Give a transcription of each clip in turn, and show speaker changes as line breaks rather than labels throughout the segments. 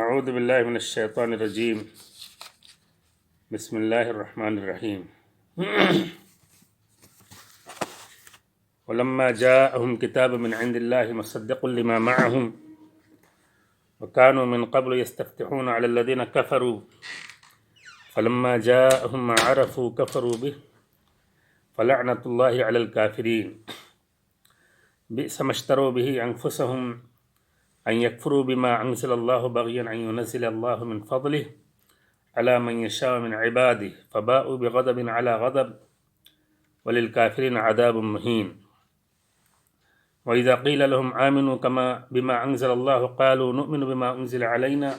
اعوذ باللہ من الشیطان الرجیم بسم اللہ الرحمن الرحیم ولما جاءهم كتاب من عند الله مصدق لما معهم وكانوا من قبل يستفتحون على الذين كفروا فلما جاءهم ما عرفوا كفروا به فلعنة الله على الكافرين بئس ما اشتروا به أنفسهم أن يكفروا بما أنزل الله بغيا أن ينزل الله من فضله على من يشاء من عباده فباءوا بغضب على غضب وللكافرين عذاب مهين وإذا قيل لهم آمنوا بما أنزل الله قالوا نؤمن بما أنزل علينا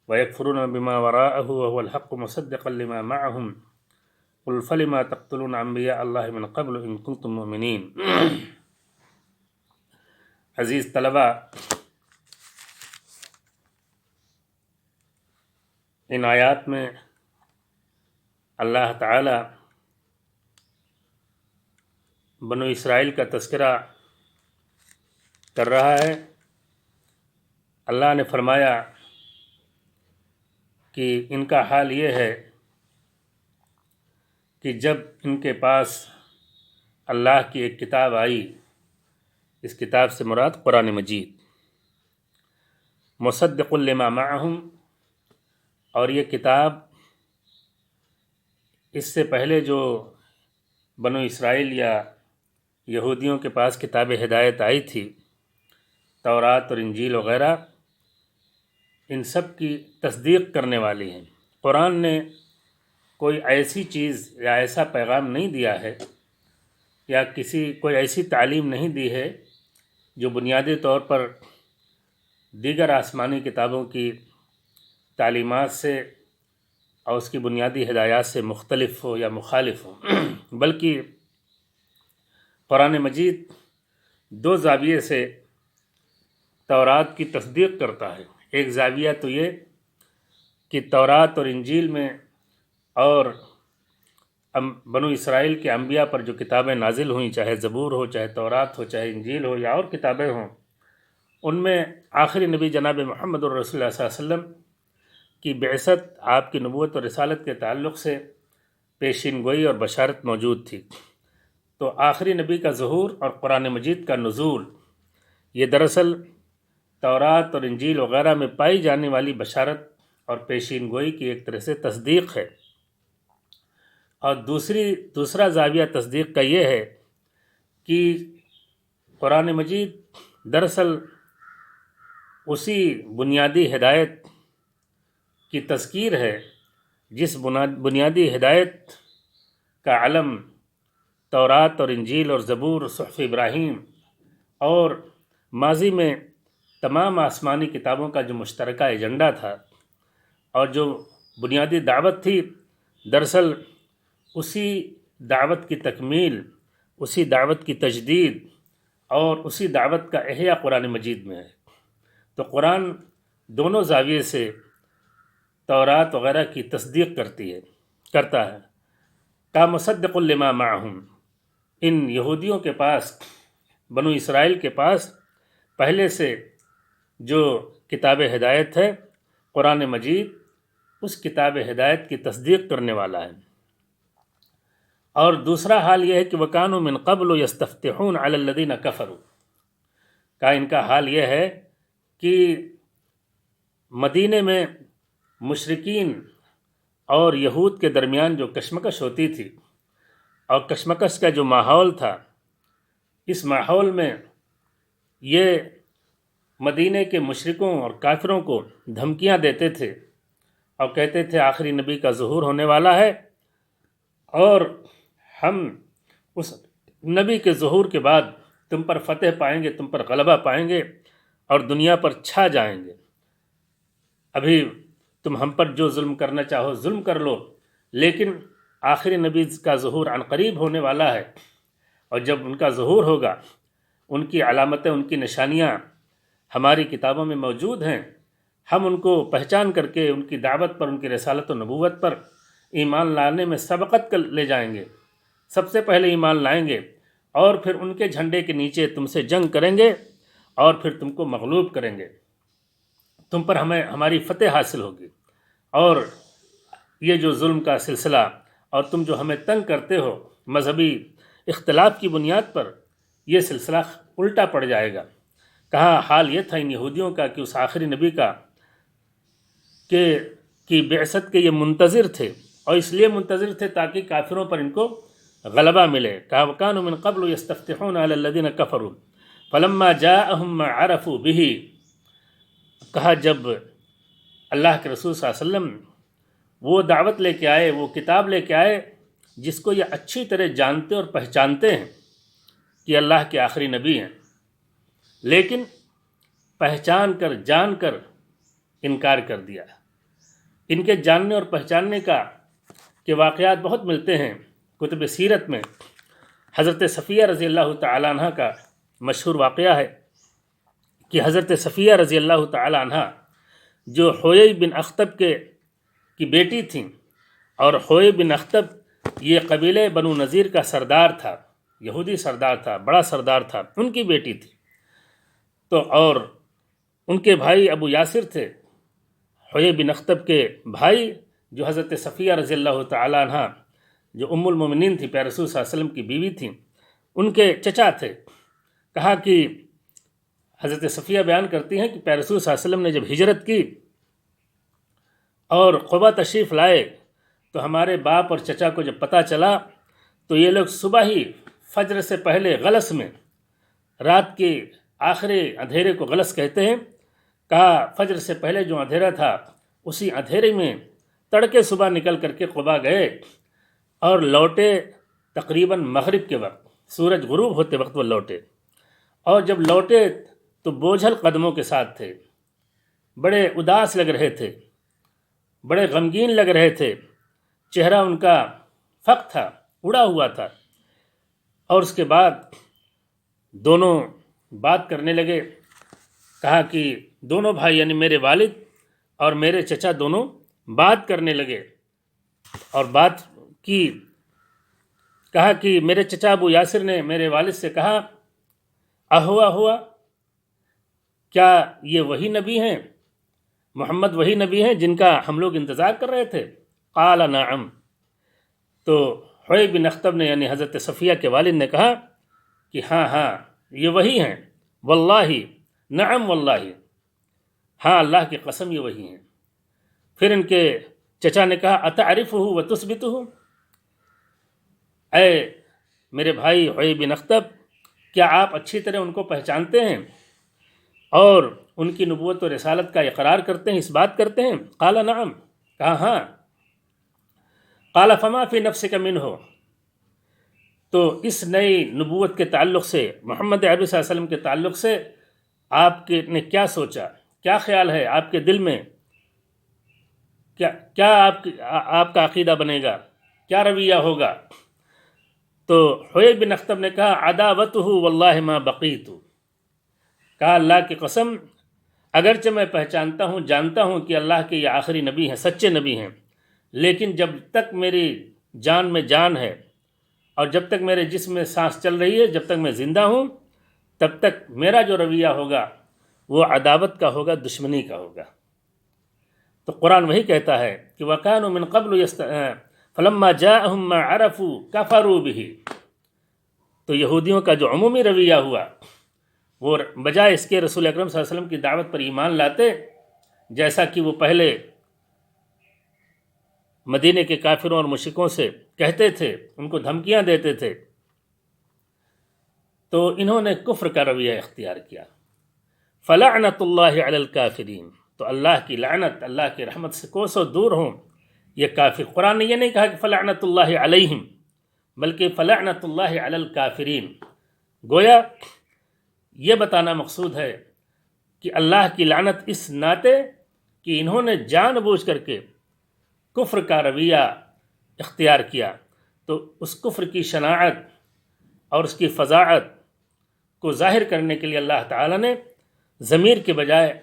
ويكفرون بما وراءه وهو الحق مصدقا لما معهم قل فلما تقتلون أنبياء الله من قبل إن كنتم مؤمنين. عزیز طلبہ، ان آیات میں اللہ تعالی بنو اسرائیل کا تذکرہ کر رہا ہے. اللہ نے فرمایا کہ ان کا حال یہ ہے کہ جب ان کے پاس اللہ کی ایک کتاب آئی، اس کتاب سے مراد قرآن مجید، مصدق لما معہم، اور یہ کتاب اس سے پہلے جو بنو اسرائیل یا یہودیوں کے پاس کتاب ہدایت آئی تھی، تورات اور انجیل وغیرہ، ان سب کی تصدیق کرنے والی ہیں. قرآن نے کوئی ایسی چیز یا ایسا پیغام نہیں دیا ہے یا کوئی ایسی تعلیم نہیں دی ہے جو بنیادی طور پر دیگر آسمانی کتابوں کی تعلیمات سے اور اس کی بنیادی ہدایات سے مختلف ہو یا مخالف ہو، بلکہ قرآن مجید دو زاویے سے تورات کی تصدیق کرتا ہے. ایک زاویہ تو یہ کہ تورات اور انجیل میں اور بنو اسرائیل کے انبیاء پر جو کتابیں نازل ہوئیں، چاہے زبور ہو، چاہے تورات ہو، چاہے انجیل ہو یا اور کتابیں ہوں، ان میں آخری نبی جناب محمد الرسول اللہ صلی اللہ علیہ وسلم کی بعثت، آپ کی نبوت اور رسالت کے تعلق سے پیشین گوئی اور بشارت موجود تھی. تو آخری نبی کا ظہور اور قرآن مجید کا نزول، یہ دراصل تورات اور انجیل وغیرہ میں پائی جانے والی بشارت اور پیشین گوئی کی ایک طرح سے تصدیق ہے. اور دوسرا زاویہ تصدیق کا یہ ہے کہ قرآن مجید دراصل اسی بنیادی ہدایت کی تذکیر ہے جس بنیادی ہدایت کا علم تورات اور انجیل اور زبور، صحف ابراہیم اور ماضی میں تمام آسمانی کتابوں کا جو مشترکہ ایجنڈا تھا اور جو بنیادی دعوت تھی، دراصل اسی دعوت کی تکمیل، اسی دعوت کی تجدید اور اسی دعوت کا احیاء قرآن مجید میں ہے. تو قرآن دونوں زاویے سے تورات وغیرہ کی تصدیق کرتا ہے. کا مصدق لما معہم، ان یہودیوں کے پاس، بنو اسرائیل کے پاس پہلے سے جو کتاب ہدایت ہے قرآن مجید، اس کتاب ہدایت کی تصدیق کرنے والا ہے. اور دوسرا حال یہ ہے کہ وَكَانُوا مِن قَبْلُ يَسْتَفْتِحُونَ عَلَى الَّذِينَ كَفَرُوا، کا ان کا حال یہ ہے کہ مدینے میں مشرکین اور یہود کے درمیان جو کشمکش ہوتی تھی اور کشمکش کا جو ماحول تھا، اس ماحول میں یہ مدینے کے مشرکوں اور کافروں کو دھمکیاں دیتے تھے اور کہتے تھے آخری نبی کا ظہور ہونے والا ہے اور ہم اس نبی کے ظہور کے بعد تم پر فتح پائیں گے، تم پر غلبہ پائیں گے اور دنیا پر چھا جائیں گے. ابھی تم ہم پر جو ظلم کرنا چاہو ظلم کر لو، لیکن آخری نبی کا ظہور عنقریب ہونے والا ہے، اور جب ان کا ظہور ہوگا، ان کی علامتیں، ان کی نشانیاں ہماری کتابوں میں موجود ہیں، ہم ان کو پہچان کر کے ان کی دعوت پر، ان کی رسالت و نبوت پر ایمان لانے میں سبقت لے جائیں گے، سب سے پہلے ایمان لائیں گے اور پھر ان کے جھنڈے کے نیچے تم سے جنگ کریں گے اور پھر تم کو مغلوب کریں گے. تم پر ہماری فتح حاصل ہوگی، اور یہ جو ظلم کا سلسلہ اور تم جو ہمیں تنگ کرتے ہو مذہبی اختلاف کی بنیاد پر، یہ سلسلہ الٹا پڑ جائے گا۔ کہا حال یہ تھا ان یہودیوں کا کہ اس آخری نبی کا کہ بعثت کے یہ منتظر تھے، اور اس لیے منتظر تھے تاکہ کافروں پر ان کو غلبہ ملے۔ کہا وَكَانُوا مِن قَبْلُ يَسْتَفْتِحُونَ عَلَى الَّذِينَ كَفَرُوا فَلَمَّا جَاءَهُم مَّا عَرَفُوا بِهِ۔ کہا جب اللہ کے رسول صلی اللہ علیہ وسلم وہ دعوت لے کے آئے، وہ کتاب لے کے آئے جس کو یہ اچھی طرح جانتے اور پہچانتے ہیں کہ اللہ کے آخری نبی ہیں، لیکن پہچان کر جان کر انکار کر دیا۔ ان کے جاننے اور پہچاننے کے واقعات بہت ملتے ہیں کتب سیرت میں۔ حضرت صفیہ رضی اللہ تعالیٰ عنہ کا مشہور واقعہ ہے کہ حضرت صفیہ رضی اللہ تعالیٰ عنہ جو حویی بن اخطب کی بیٹی تھیں، اور حویی بن اخطب یہ قبیلے بنو نذیر کا سردار تھا، یہودی سردار تھا، بڑا سردار تھا، ان کی بیٹی تھی۔ تو اور ان کے بھائی ابو یاسر تھے، حویی بن اخطب کے بھائی، جو حضرت صفیہ رضی اللہ تعالیٰ عنہ جو ام المومنین تھی، پیارے رسول صلی اللہ علیہ وسلم کی بیوی تھیں، ان کے چچا تھے۔ کہا کہ حضرت صفیہ بیان کرتی ہیں کہ پیارے رسول صلی اللہ علیہ وسلم نے جب ہجرت کی اور قبا تشریف لائے تو ہمارے باپ اور چچا کو جب پتہ چلا تو یہ لوگ صبح ہی فجر سے پہلے غلس میں، رات کے آخری اندھیرے کو غلس کہتے ہیں، کہا فجر سے پہلے جو اندھیرا تھا اسی اندھیرے میں تڑکے صبح نکل کر کے قبا گئے اور لوٹے تقریباً مغرب کے وقت، سورج غروب ہوتے وقت وہ لوٹے، اور جب لوٹے تو بوجھل قدموں کے ساتھ تھے، بڑے اداس لگ رہے تھے، بڑے غمگین لگ رہے تھے، چہرہ ان کا فق تھا، اڑا ہوا تھا۔ اور اس کے بعد دونوں بات کرنے لگے۔ کہا کہ دونوں بھائی یعنی میرے والد اور میرے چچا دونوں بات کرنے لگے، اور بات کی۔ کہا کہ میرے چچا ابو یاسر نے میرے والد سے کہا ہوا کیا یہ وہی نبی ہیں، محمد وہی نبی ہیں جن کا ہم لوگ انتظار کر رہے تھے؟ قال نعم۔ تو حویی بن اخطب نے یعنی حضرت صفیہ کے والد نے کہا کہ ہاں یہ وہی ہیں، واللہ نعم واللہ، ہاں اللہ کی قسم یہ وہی ہیں۔ پھر ان کے چچا نے کہا اتعرفہ وتثبتہ، اے میرے بھائی حویی بن اخطب، کیا آپ اچھی طرح ان کو پہچانتے ہیں اور ان کی نبوت و رسالت کا اقرار کرتے ہیں، اس بات کرتے ہیں؟ قال نعم، کہا ہاں۔ قال فما فی نفسک منہ، تو اس نئی نبوت کے تعلق سے، محمد عربی صلی اللہ علیہ وسلم کے تعلق سے آپ نے کیا سوچا، کیا خیال ہے آپ کے دل میں، کیا آپ کا عقیدہ بنے گا، کیا رویہ ہوگا؟ تو حویی بن اخطب نے کہا عداوتہ واللہ ما بقیت، کہا اللہ کی قسم اگرچہ میں پہچانتا ہوں، جانتا ہوں کہ اللہ کے یہ آخری نبی ہیں، سچے نبی ہیں، لیکن جب تک میری جان میں جان ہے اور جب تک میرے جسم میں سانس چل رہی ہے، جب تک میں زندہ ہوں، تب تک میرا جو رویہ ہوگا وہ عداوت کا ہوگا، دشمنی کا ہوگا۔ تو قرآن وہی کہتا ہے کہ وَكَانُوا مِن قَبْلُ فَلَمَّا جَاءَهُم مَّا عَرَفُوا كَفَرُوا بِهِ، تو یہودیوں کا جو عمومی رویہ ہوا وہ بجائے اس کے رسول اکرم صلی اللہ علیہ وسلم کی دعوت پر ایمان لاتے، جیسا کہ وہ پہلے مدینے کے کافروں اور مشرکوں سے کہتے تھے، ان کو دھمکیاں دیتے تھے، تو انہوں نے کفر کا رویہ اختیار کیا۔ فَلَعْنَةُ اللَّهِ عَلَى الْكَافِرِينَ، تو اللہ کی لعنت، اللہ کی رحمت سے کوسوں دور ہوں یہ کافر۔ قرآن نے یہ نہیں کہا کہ فَلَعْنَةُ اللَّهِ عَلَيْهِمْ، بلکہ فَلَعْنَةُ اللَّهِ عَلَى الْكَافِرِينَ، گویا یہ بتانا مقصود ہے کہ اللہ کی لعنت اس ناطے کہ انہوں نے جان بوجھ کر کے کفر کا رویہ اختیار کیا، تو اس کفر کی شناعت اور اس کی فظاعت کو ظاہر کرنے کے لیے اللہ تعالیٰ نے ضمیر کے بجائے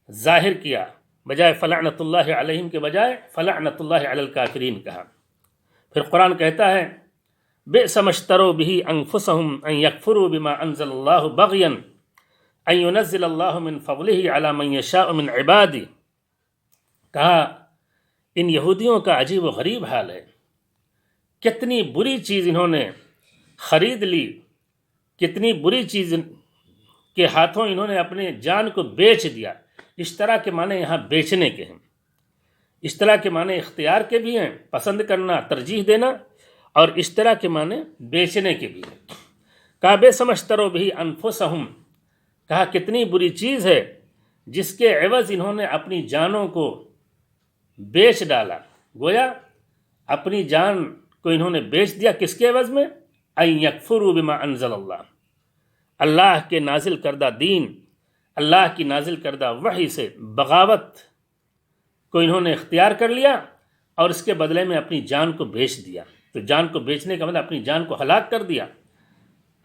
ظاہر کیا، بجائے فلعنت اللہ علیہم کے بجائے فلعنت اللہ علی الکافرین کہا۔ پھر قرآن کہتا ہے بئس ما اشتروا بہ انفسہم ان یکفروا بما انزل اللہ بغیا ان ينزل اللہ من فضلہ علی من یشاء من عبادہ، کہا ان یہودیوں کا عجیب و غریب حال ہے، کتنی بری چیز انہوں نے خرید لی، کتنی بری چیز کے ہاتھوں انہوں نے اپنے جان کو بیچ دیا۔ اشترا کے معنی یہاں بیچنے کے ہیں، اشترا کے معنی اختیار کے بھی ہیں، پسند کرنا، ترجیح دینا، اور اشترا کے معنی بیچنے کے بھی ہیں۔ کہا بے سمشترو بھی انفسہم، کہا کتنی بری چیز ہے جس کے عوض انہوں نے اپنی جانوں کو بیچ ڈالا، گویا اپنی جان کو انہوں نے بیچ دیا، کس کے عوض میں؟ ان یکفروا بما انزل اللہ، اللہ کے نازل کردہ دین، اللہ کی نازل کردہ وحی سے بغاوت کو انہوں نے اختیار کر لیا اور اس کے بدلے میں اپنی جان کو بیچ دیا۔ تو جان کو بیچنے کا مطلب اپنی جان کو ہلاک کر دیا۔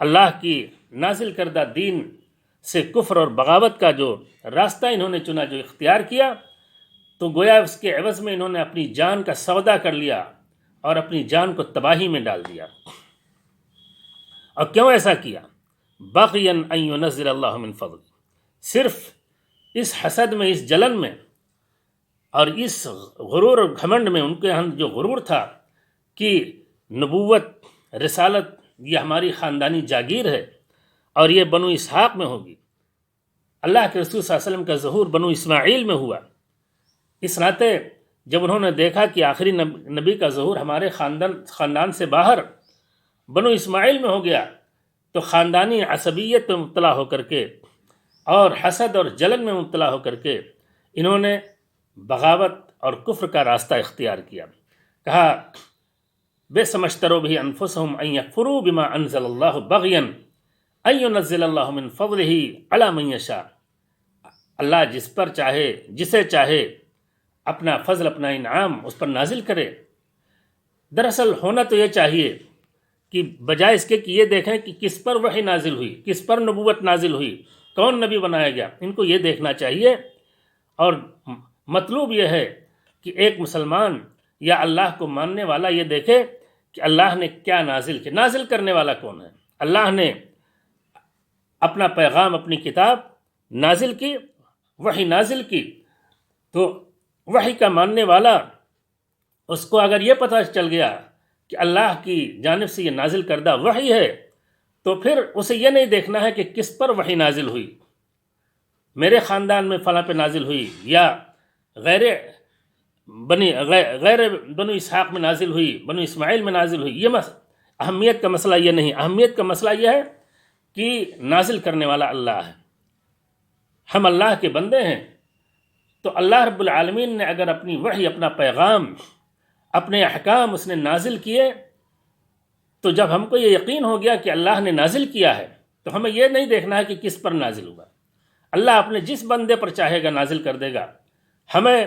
اللہ کی نازل کردہ دین سے کفر اور بغاوت کا جو راستہ انہوں نے چنا، جو اختیار کیا، تو گویا اس کے عوض میں انہوں نے اپنی جان کا سودا کر لیا اور اپنی جان کو تباہی میں ڈال دیا۔ اور کیوں ایسا کیا؟ بغیا ان ینزل اللہ من فضل، صرف اس حسد میں، اس جلن میں اور اس غرور اور گھمنڈ میں، ان کے ہم جو غرور تھا کہ نبوت، رسالت یہ ہماری خاندانی جاگیر ہے اور یہ بنو اسحاق میں ہوگی۔ اللہ کے رسول صلی اللہ علیہ وسلم کا ظہور بنو اسماعیل میں ہوا، اس ناطے جب انہوں نے دیکھا کہ آخری نبی کا ظہور ہمارے خاندان سے باہر بنو اسماعیل میں ہو گیا، تو خاندانی عصبیت میں مبتلا ہو کر کے اور حسد اور جلن میں مبتلا ہو کر کے انہوں نے بغاوت اور کفر کا راستہ اختیار کیا۔ کہا بے سمشترو بھی انفسہم ان یکفروا بما انزل اللہ بغیا ان ینزل اللہ من فضلہ علی من یشاء، اللہ جس پر چاہے، جسے چاہے اپنا فضل، اپنا انعام اس پر نازل کرے۔ دراصل ہونا تو یہ چاہیے کہ بجائے اس کے کہ یہ دیکھیں کہ کس پر وحی نازل ہوئی، کس پر نبوت نازل ہوئی، کون نبی بنایا گیا، ان کو یہ دیکھنا چاہیے۔ اور مطلوب یہ ہے کہ ایک مسلمان یا اللہ کو ماننے والا یہ دیکھے کہ اللہ نے کیا نازل کیا، نازل کرنے والا کون ہے۔ اللہ نے اپنا پیغام، اپنی کتاب نازل کی، وحی نازل کی، تو وحی کا ماننے والا اس کو اگر یہ پتہ چل گیا کہ اللہ کی جانب سے یہ نازل کردہ وحی ہے، تو پھر اسے یہ نہیں دیکھنا ہے کہ کس پر وحی نازل ہوئی، میرے خاندان میں فلاں پہ نازل ہوئی یا غیر بنو اسحاق میں نازل ہوئی، بنو اسماعیل میں نازل ہوئی۔ یہ اہمیت کا مسئلہ یہ نہیں، اہمیت کا مسئلہ یہ ہے کہ نازل کرنے والا اللہ ہے، ہم اللہ کے بندے ہیں۔ تو اللہ رب العالمین نے اگر اپنی وحی، اپنا پیغام، اپنے احکام اس نے نازل کیے، تو جب ہم کو یہ یقین ہو گیا کہ اللہ نے نازل کیا ہے، تو ہمیں یہ نہیں دیکھنا ہے کہ کس پر نازل ہوا۔ اللہ اپنے جس بندے پر چاہے گا نازل کر دے گا، ہمیں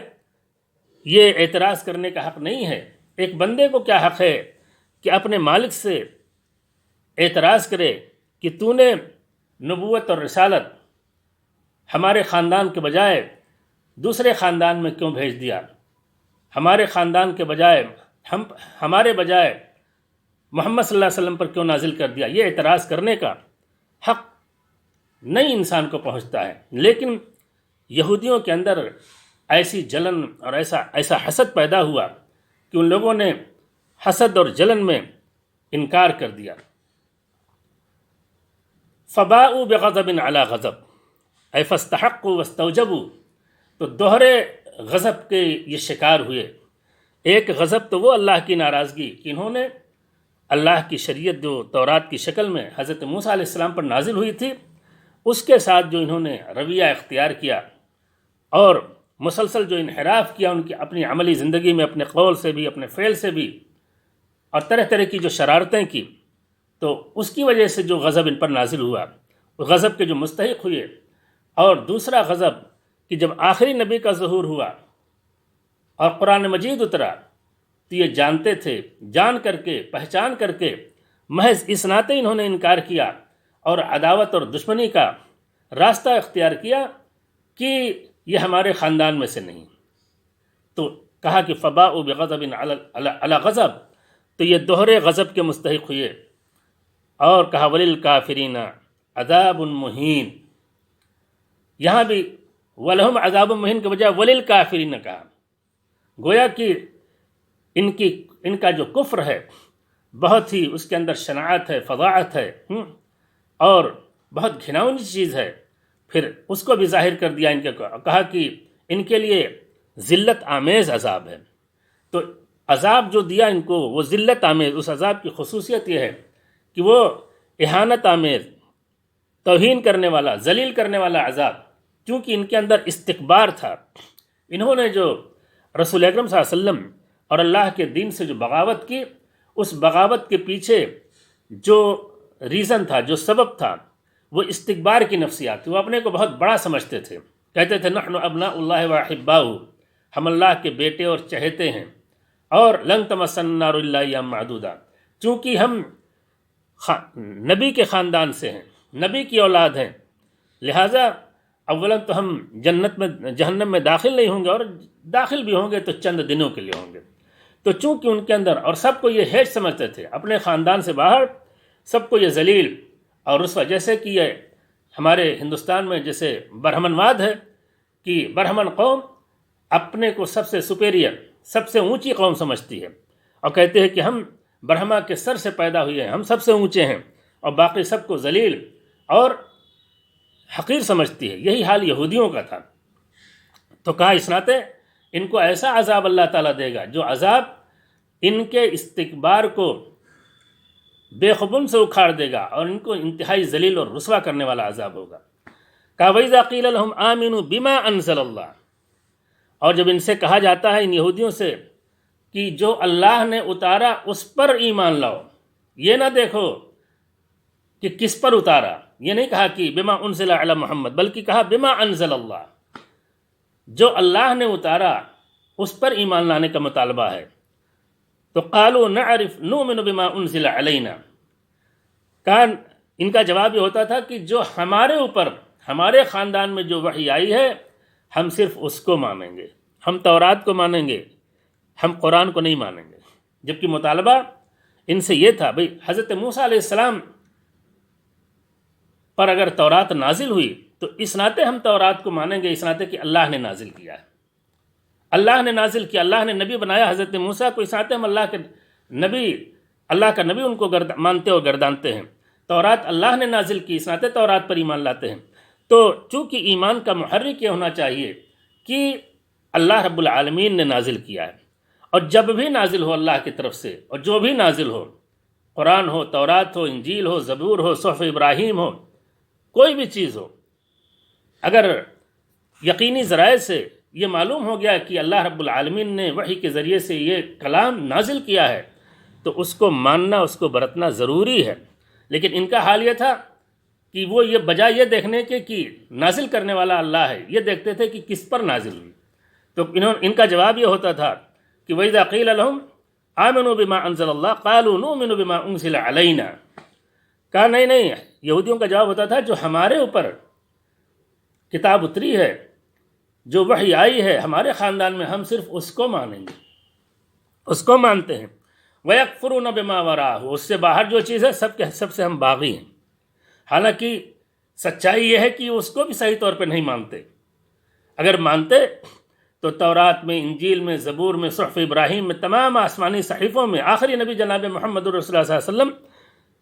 یہ اعتراض کرنے کا حق نہیں ہے۔ ایک بندے کو کیا حق ہے کہ اپنے مالک سے اعتراض کرے کہ تو نے نبوت اور رسالت ہمارے خاندان کے بجائے دوسرے خاندان میں کیوں بھیج دیا، ہمارے خاندان کے بجائے ہمارے بجائے محمد صلی اللہ علیہ وسلم پر کیوں نازل کر دیا۔ یہ اعتراض کرنے کا حق نہیں انسان کو پہنچتا ہے، لیکن یہودیوں کے اندر ایسی جلن اور ایسا حسد پیدا ہوا کہ ان لوگوں نے حسد اور جلن میں انکار کر دیا۔ فباؤوا بغضب علی غضب اے فاستحقوا واستوجبوا، تو دوہرے غضب کے یہ شکار ہوئے۔ ایک غضب تو وہ اللہ کی ناراضگی کہ انہوں نے اللہ کی شریعت جو تورات کی شکل میں حضرت موسیٰ علیہ السلام پر نازل ہوئی تھی، اس کے ساتھ جو انہوں نے رویہ اختیار کیا اور مسلسل جو انحراف کیا ان کی اپنی عملی زندگی میں، اپنے قول سے بھی، اپنے فعل سے بھی، اور طرح طرح کی جو شرارتیں کی، تو اس کی وجہ سے جو غضب ان پر نازل ہوا، وہ غضب کے جو مستحق ہوئے۔ اور دوسرا غضب کہ جب آخری نبی کا ظہور ہوا اور قرآن مجید اترا، تو یہ جانتے تھے، جان کر کے، پہچان کر کے، محض اس ناطے انہوں نے انکار کیا اور عداوت اور دشمنی کا راستہ اختیار کیا کہ یہ ہمارے خاندان میں سے نہیں۔ تو کہا کہ فباؤوا بغضب علی غضب، تو یہ دوہرے غضب کے مستحق ہوئے۔ اور کہا وللکافرین عذاب مہین، یہاں بھی وَلَهُمْ عَذَابٌ مُّهِينٌ کے بجائے وَلِلْكَافِرِينَ کہا، گویا کہ ان کا جو کفر ہے بہت ہی اس کے اندر شناعت ہے، فضاعت ہے، اور بہت گھناؤنی چیز ہے، پھر اس کو بھی ظاہر کر دیا ان کے، کہا کہ ان کے لیے ذلت آمیز عذاب ہے۔ تو عذاب جو دیا ان کو وہ ذلت آمیز، اس عذاب کی خصوصیت یہ ہے کہ وہ اہانت آمیز، توہین کرنے والا، ذلیل کرنے والا عذاب، کیونکہ ان کے اندر استکبار تھا۔ انہوں نے جو رسول اکرم صلی اللہ علیہ وسلم اور اللہ کے دین سے جو بغاوت کی، اس بغاوت کے پیچھے جو ریزن تھا، جو سبب تھا، وہ استکبار کی نفسیات تھی۔ وہ اپنے کو بہت بڑا سمجھتے تھے، کہتے تھے نحن ابناء اللہ واحباؤہ، ہم اللہ کے بیٹے اور چہیتے ہیں، اور لن تمسنا النار الا ایام معدودہ، چونکہ ہم نبی کے خاندان سے ہیں، نبی کی اولاد ہیں، لہٰذا اولا تو ہم جہنم میں داخل نہیں ہوں گے، اور داخل بھی ہوں گے تو چند دنوں کے لیے ہوں گے۔ تو چونکہ ان کے اندر، اور سب کو یہ ہیج سمجھتے تھے، اپنے خاندان سے باہر سب کو یہ ذلیل اور رسوا، جیسے کہ یہ ہمارے ہندوستان میں جیسے برہمن واد ہے کہ برہمن قوم اپنے کو سب سے سپیریئر، سب سے اونچی قوم سمجھتی ہے، اور کہتے ہیں کہ ہم برہما کے سر سے پیدا ہوئے ہیں، ہم سب سے اونچے ہیں، اور باقی سب کو ذلیل اور حقیر سمجھتی ہے۔ یہی حال یہودیوں کا تھا۔ تو کہا اس ناطے ان کو ایسا عذاب اللہ تعالیٰ دے گا جو عذاب ان کے استکبار کو بے خبن سے اکھاڑ دے گا، اور ان کو انتہائی ذلیل اور رسوا کرنے والا عذاب ہوگا۔ کہا وَإِذَا قِيلَ لَهُمْ آمِنُوا بِمَا أَنزَلَ اللَّهُ، اور جب ان سے کہا جاتا ہے، ان یہودیوں سے، کہ جو اللہ نے اتارا اس پر ایمان لاؤ، یہ نہ دیکھو کہ کس پر اتارا، یہ نہیں کہا کہ بما انزل علی محمد، بلکہ کہا بما انزل اللہ، جو اللہ نے اتارا اس پر ایمان لانے کا مطالبہ ہے۔ تو قالوا نؤمن بما انزل علینا، کان ان کا جواب یہ ہوتا تھا کہ جو ہمارے اوپر، ہمارے خاندان میں جو وحی آئی ہے، ہم صرف اس کو مانیں گے، ہم تورات کو مانیں گے، ہم قرآن کو نہیں مانیں گے۔ جبکہ مطالبہ ان سے یہ تھا، بھئی حضرت موسیٰ علیہ السلام پر اگر تورات نازل ہوئی تو اس ناطے ہم تورات کو مانیں گے، اس ناطے کہ اللہ نے نازل کیا ہے، اللہ نے نازل کیا، اللہ نے نبی بنایا حضرت موسیٰ کو، اس ناطے ہم اللہ کا نبی ان کو مانتے اور گردانتے ہیں۔ تورات اللہ نے نازل کی، اس ناطے تورات پر ایمان لاتے ہیں۔ تو چونکہ ایمان کا محرک یہ ہونا چاہیے کہ اللہ رب العالمین نے نازل کیا ہے، اور جب بھی نازل ہو اللہ کی طرف سے، اور جو بھی نازل ہو، قرآن ہو، تورات ہو، انجیل ہو، زبور ہو، صحف ابراہیم ہو، کوئی بھی چیز ہو، اگر یقینی ذرائع سے یہ معلوم ہو گیا کہ اللہ رب العالمین نے وحی کے ذریعے سے یہ کلام نازل کیا ہے، تو اس کو ماننا، اس کو برتنا ضروری ہے۔ لیکن ان کا حال یہ تھا کہ وہ یہ بجائے یہ دیکھنے کے کہ نازل کرنے والا اللہ ہے، یہ دیکھتے تھے کہ کس پر نازل ہوئی۔ تو ان کا جواب یہ ہوتا تھا کہ وَإِذَا قِيلَ لَهُمْ آمِنُوا بِمَا أَنزَلَ اللَّهُ قَالُوا نُؤْمِنُ بِمَا أُنزِلَ عَلَيْنَا، کہا نہیں، یہودیوں کا جواب ہوتا تھا جو ہمارے اوپر کتاب اتری ہے، جو وحی آئی ہے ہمارے خاندان میں، ہم صرف اس کو مانیں گے، اس کو مانتے ہیں۔ وَيَكْفُرُونَ بِمَا وَرَاءَهُ، اس سے باہر جو چیز ہے سب سے ہم باغی ہیں۔ حالانکہ سچائی یہ ہے کہ اس کو بھی صحیح طور پہ نہیں مانتے۔ اگر مانتے تو تورات میں، انجیل میں، زبور میں، صحف ابراہیم میں، تمام آسمانی صحیفوں میں آخری نبی جناب محمد رسول اللہ صلی اللہ علیہ وسلم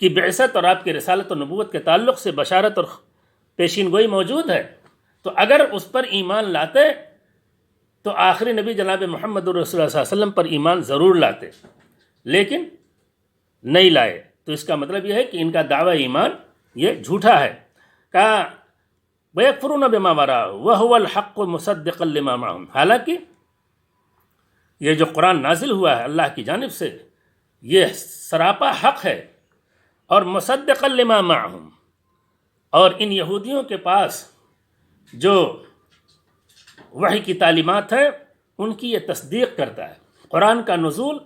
کی بعثت اور آپ کی رسالت و نبوت کے تعلق سے بشارت اور پیشین گوئی موجود ہے۔ تو اگر اس پر ایمان لاتے تو آخری نبی جناب محمد رسول اللہ صلی اللہ علیہ وسلم پر ایمان ضرور لاتے، لیکن نہیں لائے۔ تو اس کا مطلب یہ ہے کہ ان کا دعویٰ ایمان یہ جھوٹا ہے۔ کہا وَيَكْفُرُونَ بِمَا وَرَاءَهُ وَهُوَ الْحَقُّ مُصَدِّقًا لِمَا مَعَهُمْ، حالانکہ یہ جو قرآن نازل ہوا ہے اللہ کی جانب سے، یہ سراپا حق ہے، اور مُصَدِّقًا لِمَا مَعَهُمْ، اور ان یہودیوں کے پاس جو وحی کی تعلیمات ہیں ان کی یہ تصدیق کرتا ہے۔ قرآن کا نزول،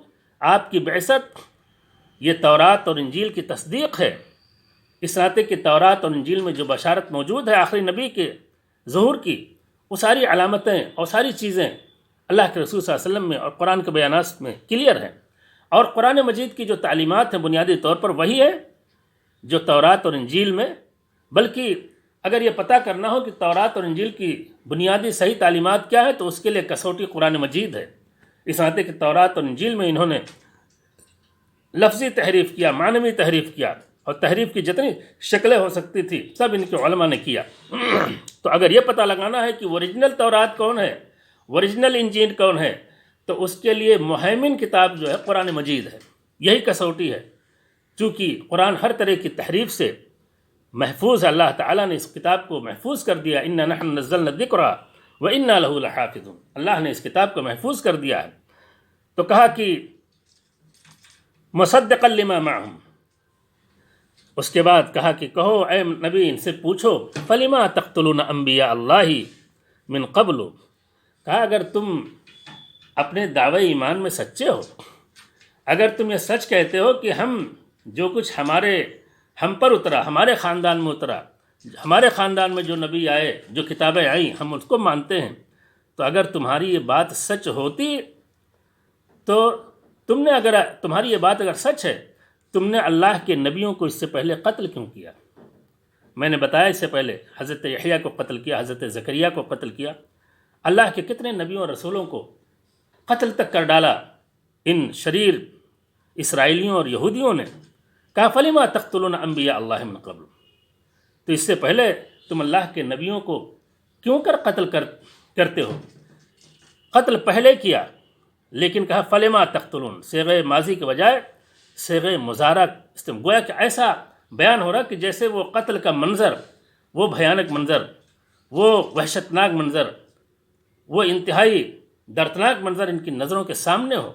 آپ کی بعثت، یہ تورات اور انجیل کی تصدیق ہے۔ اس ناطے کہ تورات اور انجیل میں جو بشارت موجود ہے آخری نبی کے ظہور کی، وہ ساری علامتیں اور ساری چیزیں اللہ کے رسول صلی اللہ علیہ وسلم میں اور قرآن کے بیانات میں کلیئر ہیں۔ اور قرآن مجید کی جو تعلیمات ہیں بنیادی طور پر وہی ہے جو تورات اور انجیل میں، بلکہ اگر یہ پتہ کرنا ہو کہ تورات اور انجیل کی بنیادی صحیح تعلیمات کیا ہے تو اس کے لیے کسوٹی قرآن مجید ہے۔ اس ناطے کہ تورات اور انجیل میں انہوں نے لفظی تحریف کیا، معنوی تحریف کیا، اور تحریف کی جتنی شکلیں ہو سکتی تھی سب ان کے علماء نے کیا۔ تو اگر یہ پتہ لگانا ہے کہ اوریجنل تورات کون ہے، اوریجنل انجیل کون ہے، تو اس کے لیے مہیمن کتاب جو ہے قرآن مجید ہے، یہی کسوٹی ہے۔ چونکہ قرآن ہر طرح کی تحریف سے محفوظ ہے، اللہ تعالیٰ نے اس کتاب کو محفوظ کر دیا، اِنَّا نَحْنُ نَزَّلْنَا الذِّكْرَ وَإِنَّا لَهُ لَحَافِظُونَ، اللہ نے اس کتاب کو محفوظ کر دیا ہے۔ تو کہا کہ مصدقا لما معہم، اس کے بعد کہا کہ کہو اے نبی ان سے پوچھو فلما تقتلون انبیاء اللہ من قبل، کہا اگر تم اپنے دعوی ایمان میں سچے ہو، اگر تم یہ سچ کہتے ہو کہ ہم جو کچھ ہم پر اترا، ہمارے خاندان میں اترا، ہمارے خاندان میں جو نبی آئے، جو کتابیں آئیں ہم اس کو مانتے ہیں، تو اگر تمہاری یہ بات سچ ہوتی تو تمہاری یہ بات اگر سچ ہے، تم نے اللہ کے نبیوں کو اس سے پہلے قتل کیوں کیا؟ میں نے بتایا اس سے پہلے حضرت یحییٰ کو قتل کیا، حضرت زکریا کو قتل کیا، اللہ کے کتنے نبیوں اور رسولوں کو قتل تک کر ڈالا ان شریر اسرائیلیوں اور یہودیوں نے۔ کہا فلما تقتلون انبیاء اللہ من قبل، تو اس سے پہلے تم اللہ کے نبیوں کو کیوں قتل کرتے ہو؟ قتل پہلے کیا، لیکن کہا فلما تقتلون، صیغہ ماضی کے بجائے صیغہ مضارع گویا کہ ایسا بیان ہو رہا کہ جیسے وہ قتل کا منظر، وہ بھیانک منظر، وہ وحشتناک منظر، وہ انتہائی دردناک منظر ان کی نظروں کے سامنے ہو،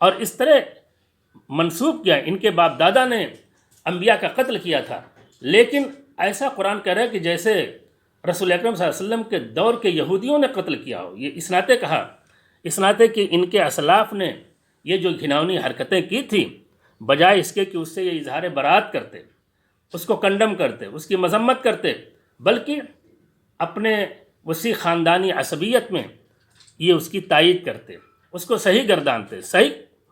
اور اس طرح منسوب کیا ان کے باپ دادا نے انبیاء کا قتل کیا تھا، لیکن ایسا قرآن کہہ رہا ہے کہ جیسے رسول اکرم صلی اللہ علیہ وسلم کے دور کے یہودیوں نے قتل کیا ہو۔ یہ اس ناطے کہا، اس ناطے کہ ان کے اسلاف نے یہ جو گھناؤنی حرکتیں کی تھیں، بجائے اس کے کہ اس سے یہ اظہار برات کرتے، اس کو کنڈم کرتے، اس کی مذمت کرتے، بلکہ اپنے وسیع خاندانی عصبیت میں یہ اس کی تائید کرتے، اس کو صحیح گردانتے، صحیح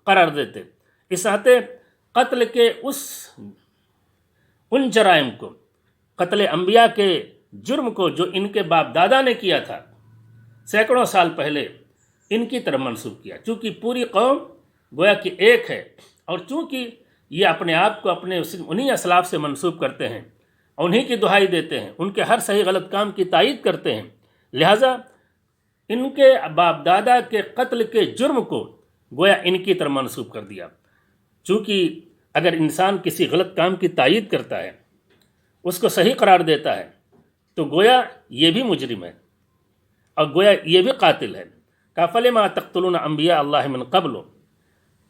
قرار دیتے۔ اس ناطے قتل کے ان جرائم کو، قتل انبیاء کے جرم کو جو ان کے باپ دادا نے کیا تھا سینکڑوں سال پہلے، ان کی طرف منسوب کیا، چونکہ پوری قوم گویا کہ ایک ہے، اور چونکہ یہ اپنے آپ کو اپنے انہی اسلاف سے منسوب کرتے ہیں، انہی کی دہائی دیتے ہیں، ان کے ہر صحیح غلط کام کی تائید کرتے ہیں، لہٰذا ان کے باپ دادا کے قتل کے جرم کو گویا ان کی طرف منسوب کر دیا۔ چونکہ اگر انسان کسی غلط کام کی تائید کرتا ہے، اس کو صحیح قرار دیتا ہے، تو گویا یہ بھی مجرم ہے اور گویا یہ بھی قاتل ہے۔ کہ فلما تقتلون انبیاء اللہ من قبل،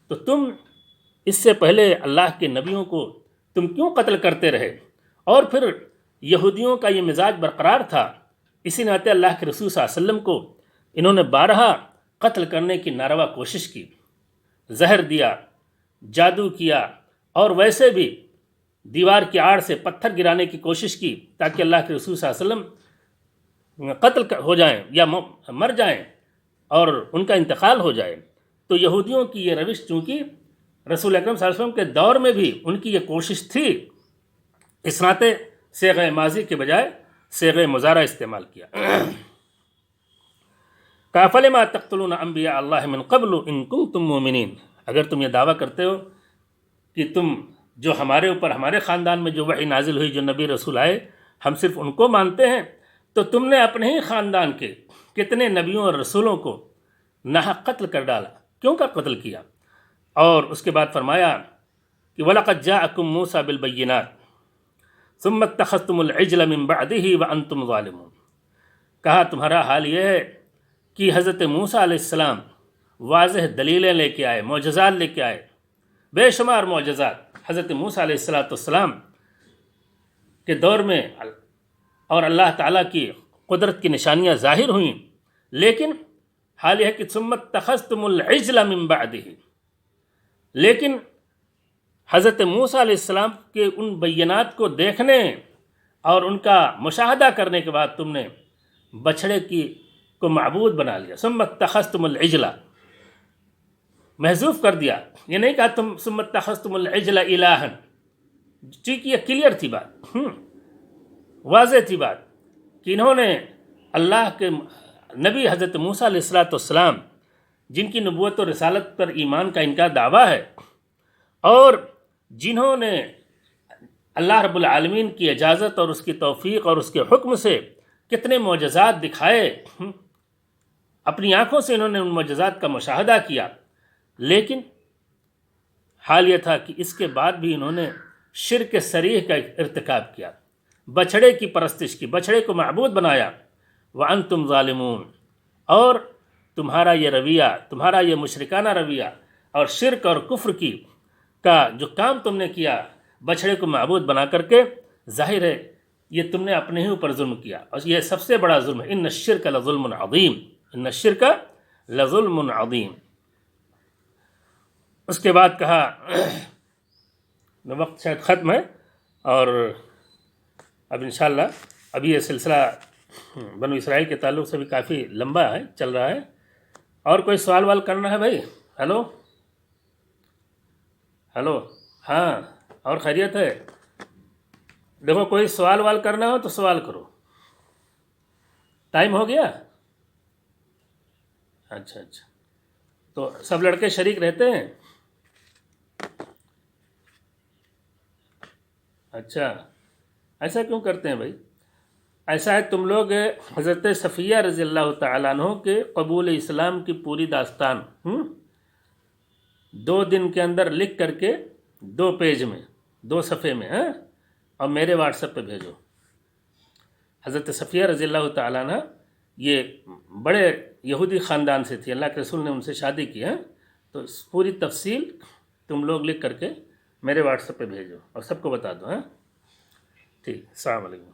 تو تم اس سے پہلے اللہ کے نبیوں کو تم کیوں قتل کرتے رہے؟ اور پھر یہودیوں کا یہ مزاج برقرار تھا، اسی ناطے اللہ کے رسول صلی اللہ علیہ وسلم کو انہوں نے بارہا قتل کرنے کی ناروا کوشش کی، زہر دیا، جادو کیا، اور ویسے بھی دیوار کی آڑ سے پتھر گرانے کی کوشش کی تاکہ اللہ کے رسول صلی اللہ علیہ وسلم قتل ہو جائیں یا مر جائیں اور ان کا انتقال ہو جائے۔ تو یہودیوں کی یہ روش چونکہ رسول اکرم صلی اللہ علیہ وسلم کے دور میں بھی ان کی یہ کوشش تھی، اس ناطے صیغہ ماضی کے بجائے صیغہ مضارع استعمال کیا۔ فلما تقتلون انبیاء اللہ من قبل ان کنتم مؤمنین، اگر تم یہ دعویٰ کرتے ہو کہ تم جو ہمارے اوپر، ہمارے خاندان میں جو وحی نازل ہوئی، جو نبی رسول آئے، ہم صرف ان کو مانتے ہیں، تو تم نے اپنے ہی خاندان کے کتنے نبیوں اور رسولوں کو ناحق قتل کر ڈالا، کیوں کا قتل کیا؟ اور اس کے بعد فرمایا کہ وَلَقَدْ جَاءَكُم مُوسَىٰ بِالْبَيِّنَاتِ ثُمَّ اتَّخَذْتُمُ الْعِجْلَ مِن بَعْدِهِ وَأَنْتُمْ ظَالِمُونَ، کہا تمہارا حال یہ ہے کہ حضرت موسیٰ علیہ السلام واضح دلیلیں لے کے آئے، معجزات لے کے آئے، بے شمار معجزات حضرت موسیٰ علیہ السلام کے دور میں، اور اللہ تعالیٰ کی قدرت کی نشانیاں ظاہر ہوئیں، لیکن حال یہ ہے کہ ثُمَّ اتَّخَذْتُمُ الْعِجْلَ مِن بَعْدِهِ، لیکن حضرت موسیٰ علیہ السلام کے ان بینات کو دیکھنے اور ان کا مشاہدہ کرنے کے بعد تم نے بچھڑے کو معبود بنا لیا۔ ثُمَّ اتَّخَذْتُمُ الْعِجْلَ محذوف کر دیا، یہ نہیں کہا تم ثُمَّ اتَّخَذْتُمُ الْعِجْلَ إِلَٰهًا، چونکہ یہ کلیئر تھی بات، واضح تھی بات کہ انہوں نے اللہ کے نبی حضرت موسیٰ علیہ الصلوۃ والسلام جن کی نبوت و رسالت پر ایمان کا ان کا دعویٰ ہے، اور جنہوں نے اللہ رب العالمین کی اجازت اور اس کی توفیق اور اس کے حکم سے کتنے معجزات دکھائے، اپنی آنکھوں سے انہوں نے ان معجزات کا مشاہدہ کیا، لیکن حال یہ تھا کہ اس کے بعد بھی انہوں نے شرک صریح کا ارتکاب کیا، بچھڑے کی پرستش کی، بچھڑے کو معبود بنایا، وَأَنْتُمْ ظَالِمُونَ، اور تمہارا یہ رویہ، تمہارا یہ مشرکانہ رویہ اور شرک اور کفر کا جو کام تم نے کیا بچھڑے کو معبود بنا کر کے، ظاہر ہے یہ تم نے اپنے ہی اوپر ظلم کیا، اور یہ سب سے بڑا ظلم ہے۔ ان الشرک لظلم عظیم، ان الشرک لظلم عظیم۔ اس کے بعد کہا، وقت شاید ختم ہے، اور اب انشاءاللہ ابھی یہ سلسلہ بنو اسرائیل کے تعلق سے بھی کافی لمبا ہے، چل رہا ہے۔ اور کوئی سوال وال کرنا ہے بھائی؟ ہلو ہلو، ہاں، اور خیریت ہے؟ دیکھو کوئی سوال وال کرنا ہو تو سوال کرو۔ ٹائم ہو گیا؟ اچھا، تو سب لڑکے شریک رہتے ہیں؟ اچھا، ایسا کیوں کرتے ہیں بھائی؟ ایسا ہے، تم لوگ حضرت صفیہ رضی اللہ تعالیٰ عنہ کے قبول اسلام کی پوری داستان 2 دن کے اندر لکھ کر کے 2 پیج میں، 2 صفحے میں، اور میرے واٹس ایپ پہ بھیجو۔ حضرت صفیہ رضی اللہ تعالیٰ عنہ یہ بڑے یہودی خاندان سے تھی، اللہ کے رسول نے ان سے شادی کی ہے، تو اس پوری تفصیل تم لوگ لکھ کر کے میرے واٹس ایپ پہ بھیجو اور سب کو بتا دو۔ ٹھیک، السلام علیکم۔